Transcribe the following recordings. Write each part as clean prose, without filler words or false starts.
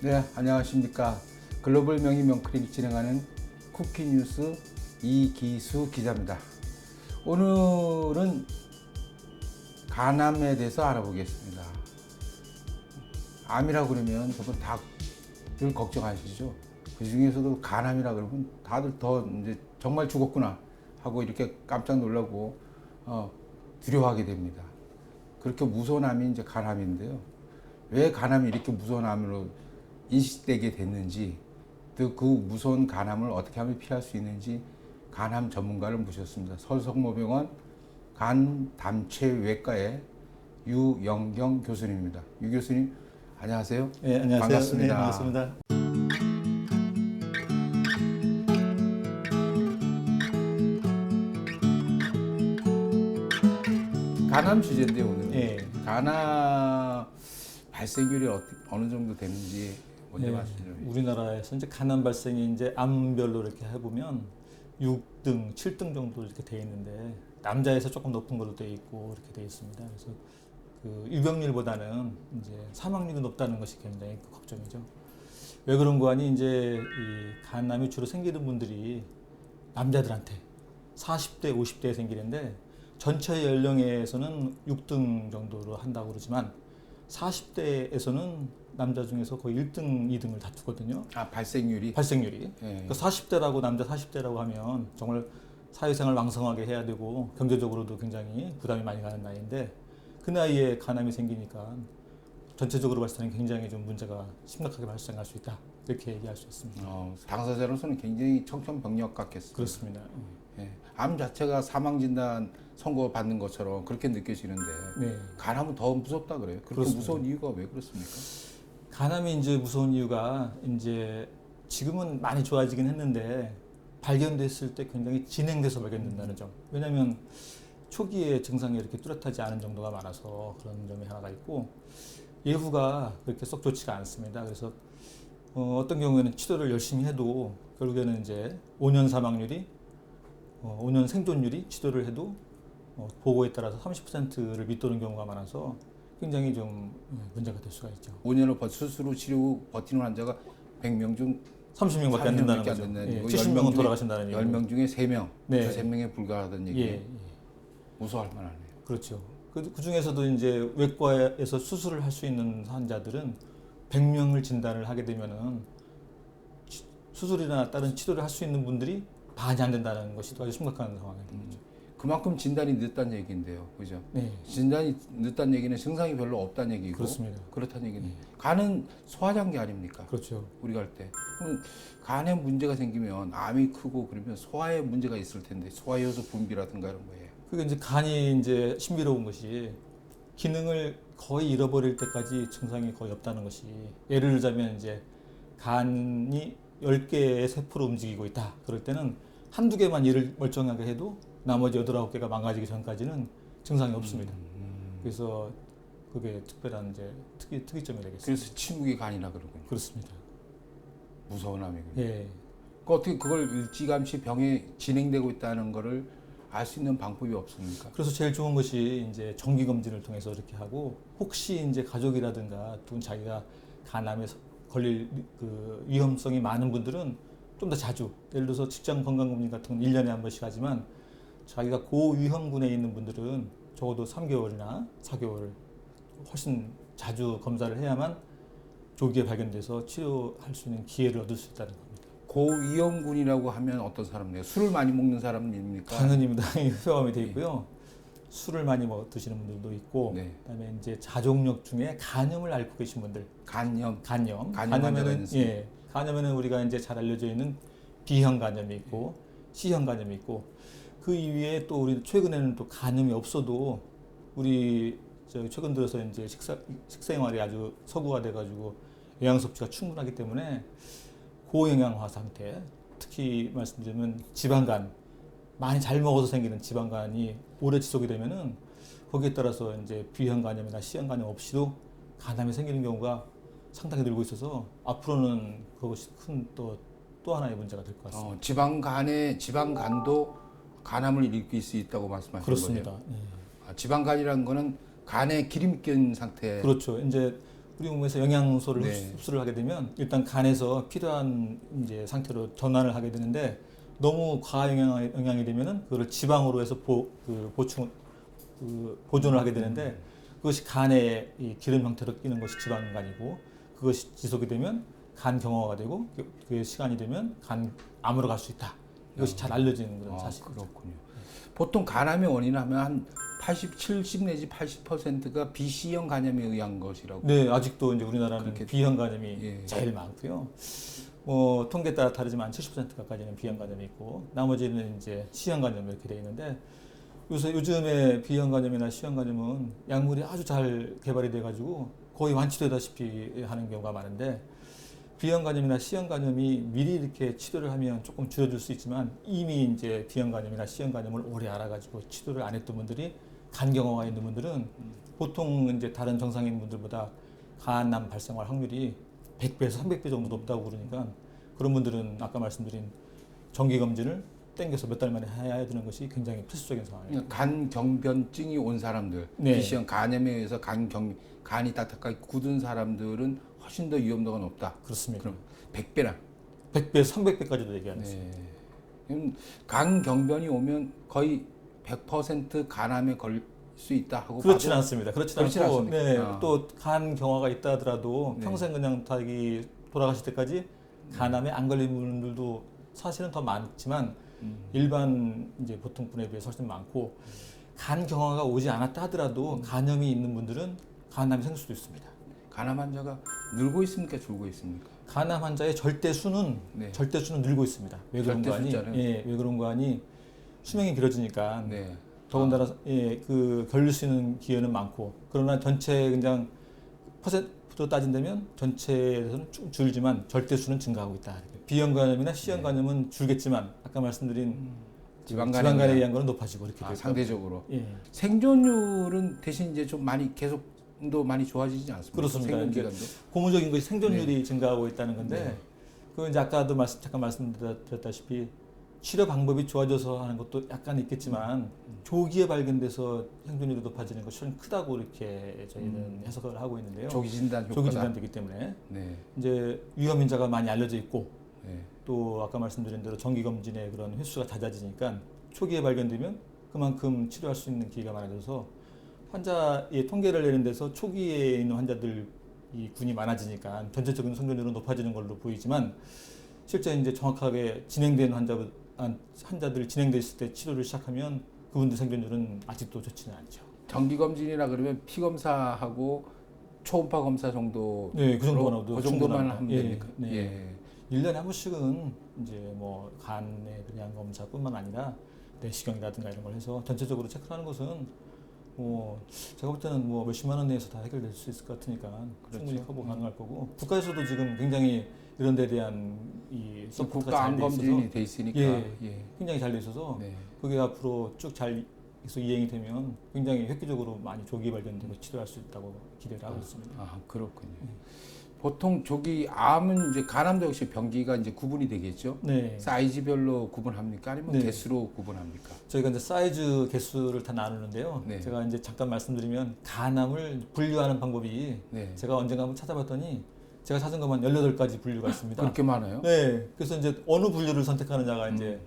네, 안녕하십니까. 글로벌 명의 명클릭 진행하는 쿠키뉴스 이기수 기자입니다. 오늘은 간암에 대해서 알아보겠습니다. 암이라고 그러면 저분 다들 걱정하시죠. 그 중에서도 간암이라 그러면 다들 더 이제 정말 죽었구나 하고 이렇게 깜짝 놀라고 두려워하게 됩니다. 그렇게 무서운 암이 이제 간암인데요. 왜 간암이 이렇게 무서운 암으로 인식되게 됐는지, 또 그 무서운 간암을 어떻게 하면 피할 수 있는지 간암 전문가를 모셨습니다. 서울성모병원 간담체외과의 유영경 교수님입니다. 유 교수님, 안녕하세요. 네, 안녕하세요. 반갑습니다. 네, 반갑습니다. 간암 주제인데 오늘 네. 간암 발생률이 어느 정도 되는지 먼저 네, 말씀 좀 해주세요. 우리나라에서 이제 간암 발생이 이제 암별로 이렇게 해보면 6등, 7등 정도 이렇게 돼 있는데 남자에서 조금 높은 걸로 돼 있고 이렇게 돼 있습니다. 그래서 그 유병률보다는 이제 사망률이 높다는 것이 굉장히 걱정이죠. 왜 그런 거 하니 이제 이 간암이 주로 생기는 분들이 남자들한테 40대, 50대에 생기는데 전체 연령에서는 6등 정도로 한다고 그러지만 40대에서는 남자 중에서 거의 1등, 2등을 다투거든요. 발생률이? 발생률이. 예. 그러니까 40대라고 남자 40대라고 하면 정말 사회생활 왕성하게 해야 되고 경제적으로도 굉장히 부담이 많이 가는 나이인데 그 나이에 간암이 생기니까 전체적으로 봤을 때는 굉장히 좀 문제가 심각하게 발생할 수 있다. 이렇게 얘기할 수 있습니다. 당사자로서는 굉장히 청천벽력 같겠습니다. 그렇습니다. 예. 암 자체가 사망 진단 선고 받는 것처럼 그렇게 느껴지는데 네. 간암은 더 무섭다 그래요. 그렇게 그렇습니다. 무서운 이유가 왜 그렇습니까? 간암이 이제 무서운 이유가 이제 지금은 많이 좋아지긴 했는데 발견됐을 때 굉장히 진행돼서 발견된다는 점. 왜냐하면 초기에 증상이 이렇게 뚜렷하지 않은 정도가 많아서 그런 점이 하나가 있고 예후가 그렇게 썩 좋지가 않습니다. 그래서 어떤 경우에는 치료를 열심히 해도 결국에는 이제 5년 사망률이 5년 생존율이 치료를 해도 보고에 따라서 30%를 밑도는 경우가 많아서 굉장히 좀 문제가 될 수가 있죠. 5년을 스스로 치료 버티는 환자가 100명 중 30명밖에 안 된다는 거죠. 예, 70명은 돌아가신다는 얘기. 10명 중에 3명, 네. 2~3명에 불과하다는 얘기예요. 예, 무서워할 만하네요. 그렇죠. 그 중에서도 이제 외과에서 수술을 할 수 있는 환자들은 100명을 진단을 하게 되면은 수술이나 다른 치료를 할 수 있는 분들이 반이 안 된다는 것이 아주 심각한 상황이 되는 거죠. 그만큼 진단이 늦다는 얘기인데요. 그죠? 네. 진단이 늦다는 얘기는 증상이 별로 없다는 얘기고 그렇습니다. 그렇다는 얘기는 간은 소화장기 아닙니까? 그렇죠. 우리가 할 때. 그럼 간에 문제가 생기면 암이 크고 그러면 소화에 문제가 있을 텐데 소화효소 분비라든가 이런 거예요. 그게 이제 간이 이제 신비로운 것이 기능을 거의 잃어버릴 때까지 증상이 거의 없다는 것이 예를 들자면 이제 간이 10개의 세포로 움직이고 있다. 그럴 때는 한두 개만 일을 멀쩡하게 해도 나머지 8, 9개가 망가지기 전까지는 증상이 없습니다. 그래서 그게 특별한 이제 특이점이 되겠습니다. 그래서 침묵의 간이라 그러군요. 그렇습니다. 무서운 암이군요. 예. 그 어떻게 그걸 일찌감치 병에 진행되고 있다는 거를 알 수 있는 방법이 없습니까? 그래서 제일 좋은 것이 이제 정기 검진을 통해서 이렇게 하고 혹시 이제 가족이라든가 또 자기가 간암에 걸릴 그 위험성이 많은 분들은 좀 더 자주 예를 들어서 직장 건강검진 같은 건 1년에 한 번씩 하지만 자기가 고위험군에 있는 분들은 적어도 3개월이나 4개월 훨씬 자주 검사를 해야만 조기에 발견돼서 치료할 수 있는 기회를 얻을 수 있다는 겁니다. 고위험군이라고 하면 어떤 사람이에요? 술을 많이 먹는 사람입니까? 당연히 포함이 되어 있고요. 술을 많이 드시는 분들도 있고, 네. 그다음에 이제 자족력 중에 간염을 앓고 계신 분들, 간염. 간염에는 간염에는 우리가 이제 잘 알려져 있는 B형 간염이 있고 C형 간염이 있고 그 이외에 또 우리 최근에는 또 간염이 없어도 우리 최근 들어서 이제 식생활이 아주 서구화 돼가지고 영양 섭취가 충분하기 때문에 고영양화 상태, 특히 말씀드리면 지방간 많이 잘 먹어서 생기는 지방간이 오래 지속이 되면은 거기에 따라서 이제 B형 간염이나 C형 간염 없이도 간암이 생기는 경우가 상당히 늘고 있어서 앞으로는 그것이 큰 또 하나의 문제가 될 것 같습니다. 지방간도 간암을 일으킬 수 있다고 말씀하신 그렇습니다. 거예요? 예. 지방간이라는 거는 간에 기름이 낀 상태. 그렇죠. 이제 우리 몸에서 영양소를 네. 흡수를 하게 되면 일단 간에서 필요한 이제 상태로 전환을 하게 되는데 너무 과영양이 되면은 그걸 지방으로 해서 보존을 하게 되는데 그것이 간에 이 기름 형태로 끼는 것이 지방간이고 그것이 지속이 되면 간 경화가 되고 그 시간이 되면 간 암으로 갈 수 있다. 이것이 잘 알려진 그런 사실입니다. 그렇군요. 보통 간암의 원인은 하면 한 70 내지 80%가 비C형 간염에 의한 것이라고. 네, 아직도 이제 우리나라는 그렇게- 비형 간염이 예. 제일 많고요. 뭐 통계에 따라 다르지만 70% 가까이는 비형 간염이 있고 나머지는 이제 C형 간염 이렇게 돼 있는데 요즘에 비형 간염이나 C형 간염은 약물이 아주 잘 개발이 돼 가지고 거의 완치되다시피 하는 경우가 많은데 비형 간염이나 C형 간염이 미리 이렇게 치료를 하면 조금 줄여줄 수 있지만 이미 이제 비형 간염이나 C형 간염을 오래 알아가지고 치료를 안 했던 분들이 간 경화가 있는 분들은 보통 이제 다른 정상인 분들보다 간암 발생할 확률이 100배에서 300배 정도 높다고 그러니까 그런 분들은 아까 말씀드린 정기 검진을 땡겨서 몇 달 만에 해야 되는 것이 굉장히 필수적인 상황이에요. 간 경변증이 온 사람들, 네. 비C형 간염에 의해서 간이 딱딱하게 굳은 사람들은 훨씬 더 위험도가 높다. 그렇습니다. 그럼 100배나. 100배, 300배까지도 얘기하는 거죠. 네. 그럼 간 경변이 오면 거의 100% 간암에 걸릴 수 있다 하고 그렇진 봐도 않습니다. 그렇진 그렇진 않고 않습니까? 네, 아. 또 간 경화가 있다 하더라도 네. 평생 그냥 돌아가실 때까지 간암에 안 걸린 분들도 사실은 더 많지만 일반 이제 보통 분에 비해서 훨씬 많고 간 경화가 오지 않았다 하더라도 간염이 있는 분들은 간암이 생길 수도 있습니다. 간암 환자가 늘고 있습니까? 줄고 있습니까? 간암 환자의 절대 수는 네. 늘고 있습니다. 왜 그런 거 절대 아니? 숫자는? 예, 왜 그런 거 아니? 수명이 길어지니까 네. 더군다나 예, 그 걸릴 수 있는 기회는 많고 그러나 전체 그냥 퍼센트로 따진다면 전체에서는 좀 줄지만 절대 수는 증가하고 있다. B형 간염이나 C형 간염은 줄겠지만 아까 말씀드린 지방간에 의한 거는 높아지고 이렇게 되고 상대적으로 예. 생존율은 대신 이제 좀 많이 계속도 많이 좋아지지 않습니까? 그렇습니다. 생존 이제 기간도. 고무적인 것이 생존율이 증가하고 있다는 건데 네. 그 이제 아까도 잠깐 말씀드렸다시피 치료 방법이 좋아져서 하는 것도 약간 있겠지만 조기에 발견돼서 생존율이 높아지는 것이 훨씬 크다고 이렇게 저희는 해석을 하고 있는데요. 조기 진단 효과다. 조기 진단되기 때문에 네. 이제 위험 인자가 많이 알려져 있고 네. 또 아까 말씀드린 대로 정기 검진의 그런 횟수가 잦아지니까 초기에 발견되면 그만큼 치료할 수 있는 기회가 많아져서 환자의 통계를 내는 데서 초기에 있는 환자들 이 군이 많아지니까 전체적인 생존율은 높아지는 걸로 보이지만 실제 이제 정확하게 진행된 환자들 진행됐을 때 치료를 시작하면 그분들 생존율은 아직도 좋지는 않죠. 정기 검진이라 그러면 피 검사하고 초음파 검사 정도. 네, 그 정도만 그 정도만 충분합니다. 하면 예, 됩니까? 네. 예. 1년에 한 번씩은 이제 뭐 간의 그냥 검사뿐만 아니라 내시경이라든가 이런 걸 해서 전체적으로 체크하는 것은 뭐 제가 볼 때는 뭐 몇십만 원 내에서 다 해결될 수 있을 것 같으니까 충분히 커버 가능할 거고 국가에서도 지금 굉장히 이런 데 대한 이 서포트가 국가 잘 돼 있어서 암검진이 돼 있으니까. 예. 굉장히 잘 돼 있어서 네. 그게 앞으로 쭉 잘 이행이 되면 굉장히 획기적으로 많이 조기 발견되고 치료할 수 있다고 기대를 하고 있습니다. 아, 그렇군요. 보통 조기 암은 이제 간암도 역시 병기가 이제 구분이 되겠죠. 네. 사이즈별로 구분합니까? 아니면 네. 개수로 구분합니까? 저희가 이제 사이즈 개수를 다 나누는데요. 네. 제가 이제 잠깐 말씀드리면 간암을 분류하는 방법이 네. 제가 언젠가 한번 찾아봤더니 제가 찾은 것만 18가지 분류가 있습니다. 그렇게 많아요? 네. 그래서 이제 어느 분류를 선택하느냐가 이제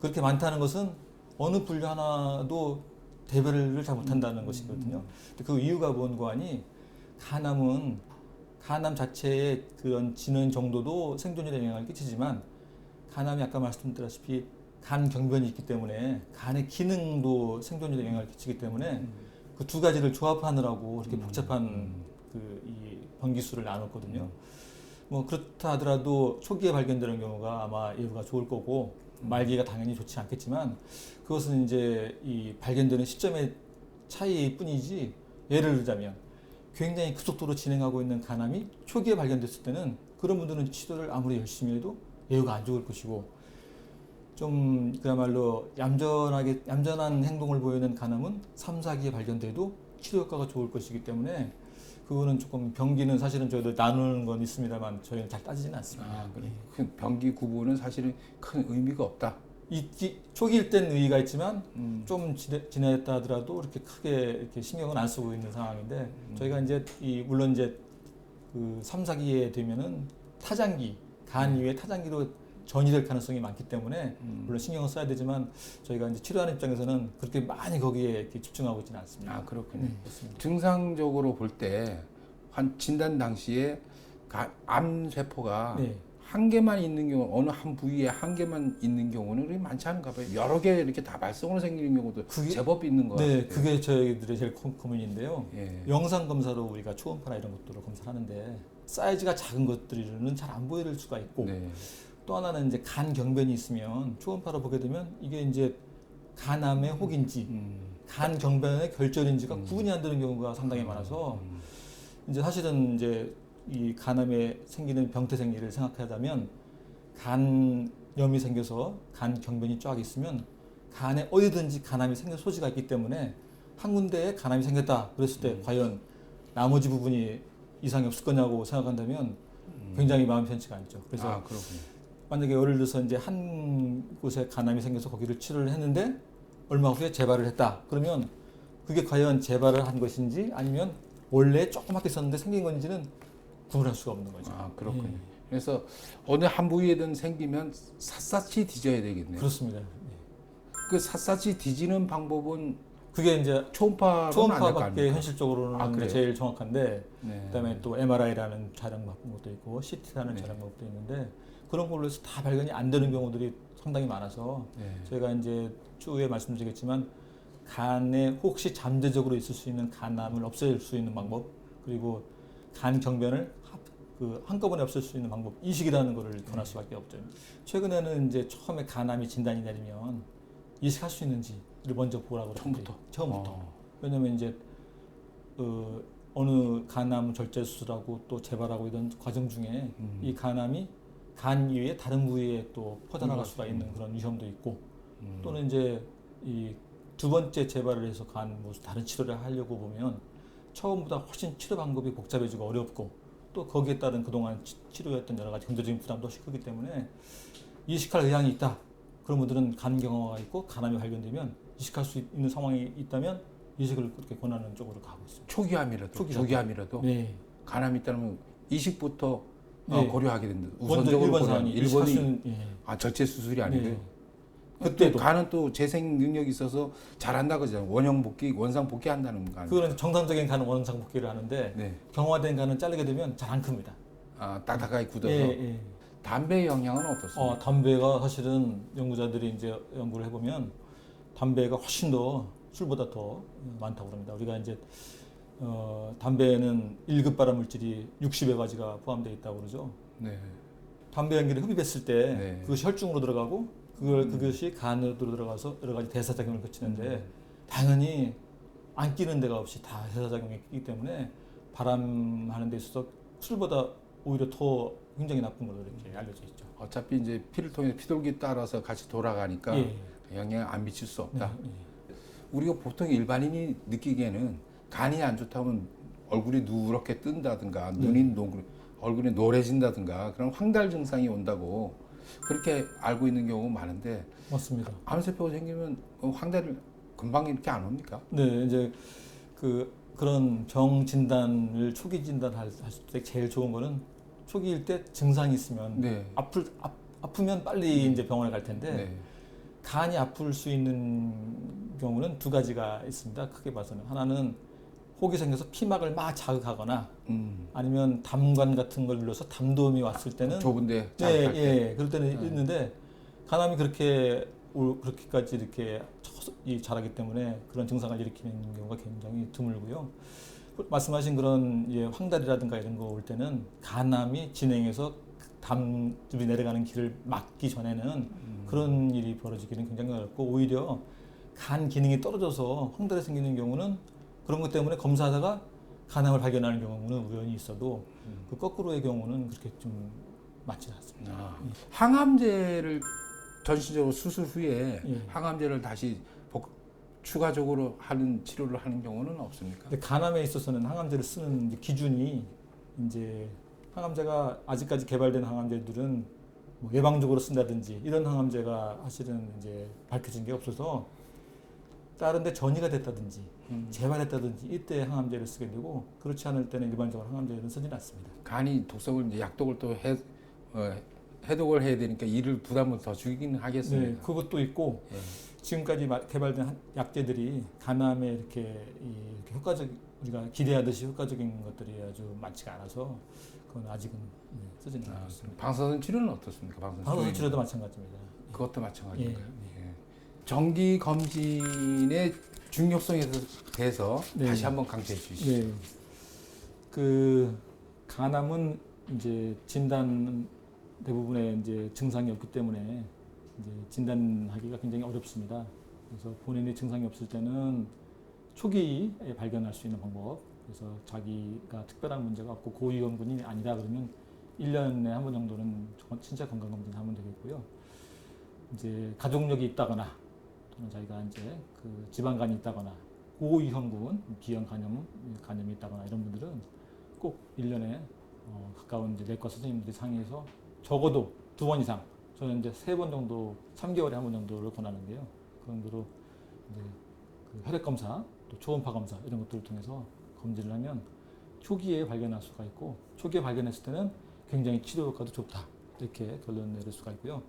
그렇게 많다는 것은 어느 분류 하나도 대별을 잘 못한다는 것이거든요. 근데 그 이유가 뭔고 하니 간암 자체의 그런 진행 정도도 생존율에 영향을 끼치지만 간암이 아까 말씀드렸다시피 간 경변이 있기 때문에 간의 기능도 생존율에 영향을 끼치기 때문에 그 두 가지를 조합하느라고 이렇게 복잡한 그 이 병기수를 나눴거든요. 뭐 그렇다 하더라도 초기에 발견되는 경우가 아마 예후가 좋을 거고 말기가 당연히 좋지 않겠지만 그것은 이제 이 발견되는 시점의 차이일 뿐이지 예를 들자면 굉장히 급속도로 진행하고 있는 간암이 초기에 발견됐을 때는 그런 분들은 치료를 아무리 열심히 해도 예후가 안 좋을 것이고 좀 그야말로 얌전한 행동을 보이는 간암은 3, 4기에 발견돼도 치료 효과가 좋을 것이기 때문에 그거는 조금 병기는 사실은 저희도 나누는 건 있습니다만 저희는 잘 따지지는 않습니다. 아, 그래. 그 병기 구분은 사실은 큰 의미가 없다. 초기일 땐 의의가 있지만 좀 지냈다 하더라도 이렇게 크게 이렇게 신경은 안 쓰고 있는 상황인데 저희가 이제 물론 이제 그 3, 4기에 되면은 타장기, 간 이외에 타장기로 전이될 가능성이 많기 때문에 물론 신경을 써야 되지만 저희가 이제 치료하는 입장에서는 그렇게 많이 거기에 이렇게 집중하고 있지는 않습니다. 아, 그렇군요. 그렇습니다. 증상적으로 볼 때 진단 당시에 암 세포가 네. 한 개만 있는 경우, 어느 한 부위에 한 개만 있는 경우는 그렇게 많지 않은가 봐요. 여러 개 이렇게 다발성으로 생기는 경우도 제법 있는 것 같아요. 네, 그게 저희들의 제일 고민인데요. 예. 영상 검사로 우리가 초음파나 이런 것들을 검사하는데 사이즈가 작은 것들은 잘 안 보일 수가 있고 네. 또 하나는 이제 간 경변이 있으면 초음파로 보게 되면 이게 이제 간암의 혹인지 간 경변의 결절인지가 구분이 안 되는 경우가 상당히 많아서 이제 사실은 이제 이 간암에 생기는 병태생리를 생각하자면 간염이 생겨서 간 경변이 쫙 있으면 간에 어디든지 간암이 생길 소지가 있기 때문에 한 군데에 간암이 생겼다 그랬을 때 과연 나머지 부분이 이상이 없을 거냐고 생각한다면 굉장히 마음 편치가 않죠. 그래서 그렇군요. 만약에 예를 들어서 이제 한 곳에 간암이 생겨서 거기를 치료를 했는데 얼마 후에 재발을 했다. 그러면 그게 과연 재발을 한 것인지 아니면 원래 조그맣게 있었는데 생긴 건지는 구분할 수가 없는 거죠. 그렇군요. 그래서 어느 한 부위에든 생기면 샅샅이 뒤져야 되겠네요. 그렇습니다. 그 샅샅이 뒤지는 방법은 그게 이제 초음파밖에 현실적으로는 그래요? 제일 정확한데 네. 그다음에 또 MRI라는 촬영 방법도 있고 CT라는 촬영 방법도 있는데 그런 걸로 해서 다 발견이 안 되는 경우들이 상당히 많아서 저희가 이제 추후에 말씀드리겠지만 간에 혹시 잠재적으로 있을 수 있는 간암을 없앨 수 있는 방법 그리고 간 경변을 한꺼번에 없앨 수 있는 방법 이식이라는 것을 권할 수밖에 없죠. 최근에는 이제 처음에 간암이 진단이 내리면 이식할 수 있는지를 먼저 보라고 처음부터. 왜냐면 이제 어느 간암 절제 수술하고 또 재발하고 이런 과정 중에 이 간암이 간 이외에 다른 부위에 또 퍼져나갈 수가 있는 그런 위험도 있고 또는 이제 이 두 번째 재발을 해서 간 무슨 다른 치료를 하려고 보면 처음보다 훨씬 치료 방법이 복잡해지고 어렵고 또 거기에 따른 그동안 치료했던 여러 가지 경제적인 부담도 훨씬 크기 때문에 이식할 의향이 있다. 그런 분들은 간 경화가 있고 간암이 발견되면 이식할 수 있는 상황이 있다면 이식을 그렇게 권하는 쪽으로 가고 있습니다. 초기암이라도 네. 간암이 있다면 이식부터 네. 고려하게 된다. 먼저 우선적으로 1번이 절제 수술이 아니고 네. 그때 간은 또 재생 능력이 있어서 잘한다 그러잖아요. 원상 복귀한다는 거 아니에요? 그거는 정상적인 간은 원상 복귀를 하는데 네. 경화된 간은 자르게 되면 잘 안 큽니다. 딱딱하게 굳어서. 예. 담배의 영향은 어떻습니까? 담배가 사실은 연구자들이 이제 연구를 해보면 담배가 훨씬 더 술보다 더 많다고 합니다. 우리가 이제 담배에는 1급 발암 물질이 60여 가지가 포함되어 있다고 그러죠. 네. 담배 연기를 흡입했을 때 네. 그것이 혈중으로 들어가고 그것이 간으로 들어가서 여러 가지 대사작용을 거치는데 당연히 안 끼는 데가 없이 다 대사작용이 있기 때문에 발암하는 데 있어서 술보다 오히려 더 굉장히 나쁜 걸로 이렇게 알려져 있죠. 어차피 이제 피를 통해 피돌기 따라서 같이 돌아가니까 영향을 안 미칠 수 없다. 우리가 보통 일반인이 느끼기에는 간이 안 좋다면 얼굴이 누렇게 뜬다든가 눈이 얼굴이 노래진다든가 그런 황달 증상이 온다고 그렇게 알고 있는 경우가 많은데 맞습니다. 암세포가 생기면 황달을 금방 이렇게 안 옵니까? 네, 이제 그런 병 진단을 초기 진단할 때 제일 좋은 거는 초기일 때 증상이 있으면 아프면 빨리 이제 병원에 갈 텐데 간이 아플 수 있는 경우는 두 가지가 있습니다. 크게 봐서는 하나는 혹이 생겨서 피막을 막 자극하거나 아니면 담관 같은 걸 눌러서 담도움이 왔을 때는 좁은데 그럴 때는 있는데 간암이 그렇게까지 이렇게 자라기 때문에 그런 증상을 일으키는 경우가 굉장히 드물고요. 말씀하신 그런 황달이라든가 이런 거 올 때는 간암이 진행해서 담즙이 내려가는 길을 막기 전에는 그런 일이 벌어지기는 굉장히 어렵고 오히려 간 기능이 떨어져서 황달이 생기는 경우는 그런 것 때문에 검사하다가 간암을 발견하는 경우는 우연히 있어도 그 거꾸로의 경우는 그렇게 좀 많지는 않습니다. 항암제를 전신적으로 수술 후에 항암제를 다시 추가적으로 하는 치료를 하는 경우는 없습니까? 근데 간암에 있어서는 항암제를 쓰는 이제 기준이 이제 항암제가 아직까지 개발된 항암제들은 뭐 예방적으로 쓴다든지 이런 항암제가 사실은 이제 밝혀진 게 없어서 다른 데 전이가 됐다든지 재발했다든지 이때 항암제를 쓰게 되고 그렇지 않을 때는 일반적으로 항암제를 쓰지는 않습니다. 간이 독성을 이제 약독을 또 해독을 해야 되니까 이를 부담을 더 주긴 하겠습니다. 네, 그것도 있고 예. 지금까지 개발된 약제들이 간암에 이렇게 효과적 우리가 기대하듯이 효과적인 것들이 아주 많지가 않아서 그건 아직은 쓰지는 않고 있습니다. 방사선 치료는 어떻습니까? 방사선 치료도 마찬가지입니다. 그것도 마찬가지인가요? 예, 예. 정기 검진의 중요성에 대해서 네. 다시 한번 강조해 주시죠. 네. 그 간암은 이제 진단 대부분의 이제 증상이 없기 때문에 이제 진단하기가 굉장히 어렵습니다. 그래서 본인의 증상이 없을 때는 초기에 발견할 수 있는 방법. 그래서 자기가 특별한 문제가 없고 고위험군이 아니다 그러면 1년에 한 번 정도는 신체 건강 검진을 하면 되겠고요. 이제 가족력이 있다거나 또는 자기가 이제 그 지방간이 있다거나 고위험군, 비형 간염이 있다거나 이런 분들은 꼭 1년에 가까운 이제 내과 선생님들이 상의해서 적어도 2번 이상, 저는 이제 3번 정도, 3개월에 한 번 정도를 권하는데요. 그 정도로 이제 그 혈액 검사, 또 초음파 검사 이런 것들을 통해서 검진을 하면 초기에 발견할 수가 있고 초기에 발견했을 때는 굉장히 치료 효과도 좋다 이렇게 결론 내릴 수가 있고요.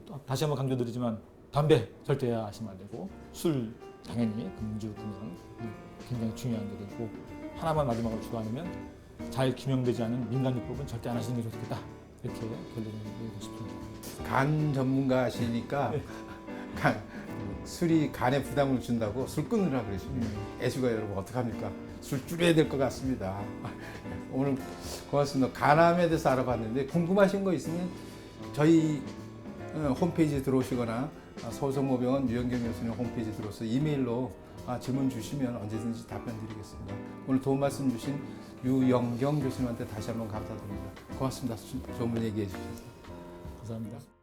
또 다시 한번 강조드리지만 담배 절대 하시면 안 되고 술 당연히 금주 금연 굉장히 중요한 일이고 하나만 마지막으로 추가하면 잘 규명되지 않은 민간요법은 절대 안 하시는 게 좋겠다 이렇게 결론을 내리고 싶습니다. 간 전문가시니까 술이 간에 부담을 준다고 술 끊으라 그러십니다. 애주가 여러분 어떡합니까? 술 줄여야 될 것 같습니다. 오늘 고맙습니다. 간암에 대해서 알아봤는데 궁금하신 거 있으면 저희 홈페이지에 들어오시거나 서울성모병원 유영경 교수님 홈페이지에 들어오셔서 이메일로 질문 주시면 언제든지 답변 드리겠습니다. 오늘 도움 말씀 주신 유영경 교수님한테 다시 한번 감사드립니다. 고맙습니다. 좋은 분 얘기해 주셔서. 감사합니다.